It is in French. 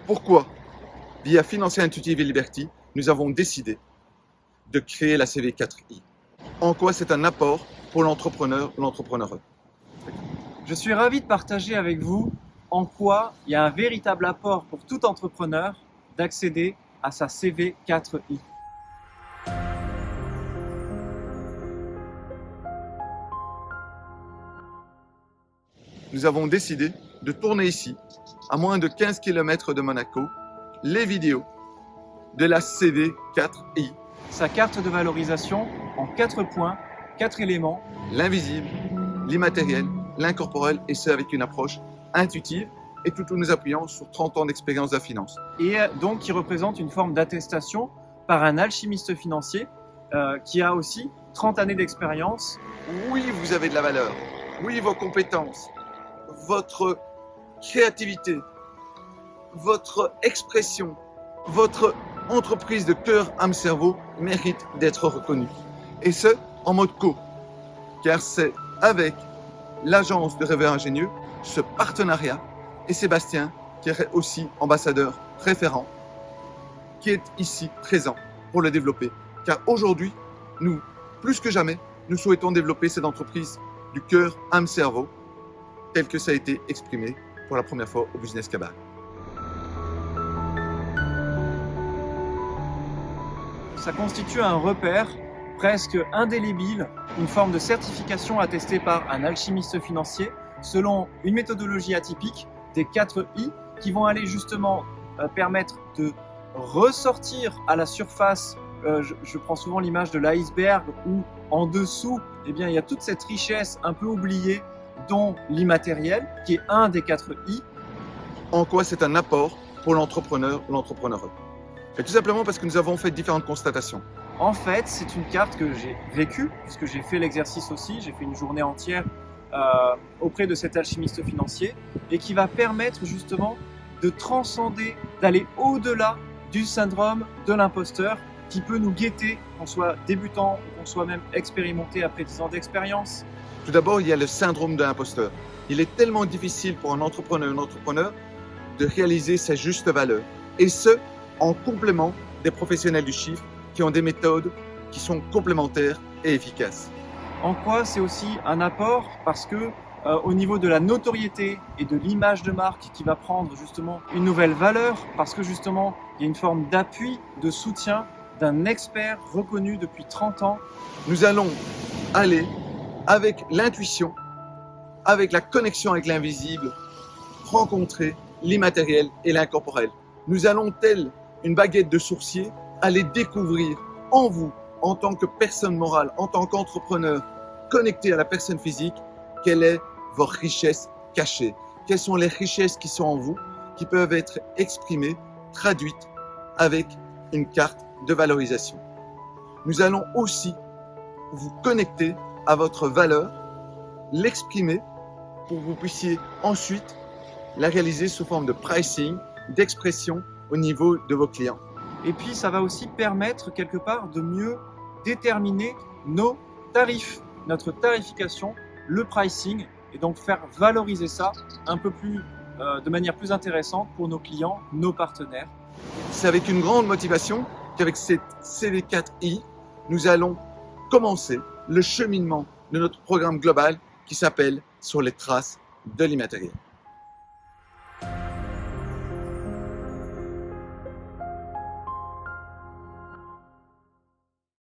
Pourquoi, via Financière Intuitive et Liberty, nous avons décidé de créer la CV4I? En quoi c'est un apport pour l'entrepreneur, l'entrepreneureux? Je suis ravi de partager avec vous en quoi il y a un véritable apport pour tout entrepreneur d'accéder à sa CV4I. Nous avons décidé de tourner ici, à moins de 15 km de Monaco, les vidéos de la CV4I. Sa carte de valorisation en 4 points, 4 éléments. L'invisible, l'immatériel, l'incorporel, et ce avec une approche intuitive et tout en nous appuyant sur 30 ans d'expérience de la finance. Et donc qui représente une forme d'attestation par un alchimiste financier qui a aussi 30 années d'expérience. Oui, vous avez de la valeur. Oui, vos compétences, votre créativité, votre expression, votre entreprise de cœur, âme, cerveau mérite d'être reconnue. Et ce, en mode co. Car c'est avec l'agence de Rêveurs Ingénieux, ce partenariat, et Sébastien, qui est aussi ambassadeur référent, qui est ici présent pour le développer. Car aujourd'hui, nous, plus que jamais, nous souhaitons développer cette entreprise du cœur, âme, cerveau, tel que ça a été exprimé pour la première fois au Business Cabal. Ça constitue un repère presque indélébile, une forme de certification attestée par un alchimiste financier selon une méthodologie atypique des 4 I qui vont aller justement permettre de ressortir à la surface. Je prends souvent l'image de l'iceberg où en dessous, eh bien, il y a toute cette richesse un peu oubliée dont l'immatériel qui est un des 4 I. En quoi c'est un apport pour l'entrepreneur, l'entrepreneureux? Et tout simplement parce que nous avons fait différentes constatations. En fait, c'est une carte que j'ai vécue, puisque j'ai fait l'exercice aussi, j'ai fait une journée entière auprès de cet alchimiste financier, et qui va permettre justement de transcender, d'aller au-delà du syndrome de l'imposteur qui peut nous guetter, qu'on soit débutant ou qu'on soit même expérimenté après 10 ans d'expérience. Tout d'abord, il y a le syndrome de l'imposteur. Il est tellement difficile pour un entrepreneur de réaliser sa juste valeur. Et ce, en complément des professionnels du chiffre qui ont des méthodes qui sont complémentaires et efficaces. En quoi c'est aussi un apport? Parce que au niveau de la notoriété et de l'image de marque qui va prendre justement une nouvelle valeur, parce que justement il y a une forme d'appui, de soutien d'un expert reconnu depuis 30 ans. Nous allons aller avec l'intuition, avec la connexion avec l'invisible, rencontrer l'immatériel et l'incorporel. Nous allons, tel une baguette de sourcier, aller découvrir en vous, en tant que personne morale, en tant qu'entrepreneur, connecté à la personne physique, quelle est votre richesse cachée. Quelles sont les richesses qui sont en vous, qui peuvent être exprimées, traduites avec une carte de valorisation. Nous allons aussi vous connecter à votre valeur, l'exprimer pour que vous puissiez ensuite la réaliser sous forme de pricing, d'expression au niveau de vos clients. Et puis ça va aussi permettre quelque part de mieux déterminer nos tarifs, notre tarification, le pricing, et donc faire valoriser ça un peu plus, de manière plus intéressante pour nos clients, nos partenaires. C'est avec une grande motivation qu'avec cette CV4I, nous allons commencer le cheminement de notre programme global qui s'appelle Sur les traces de l'immatériel.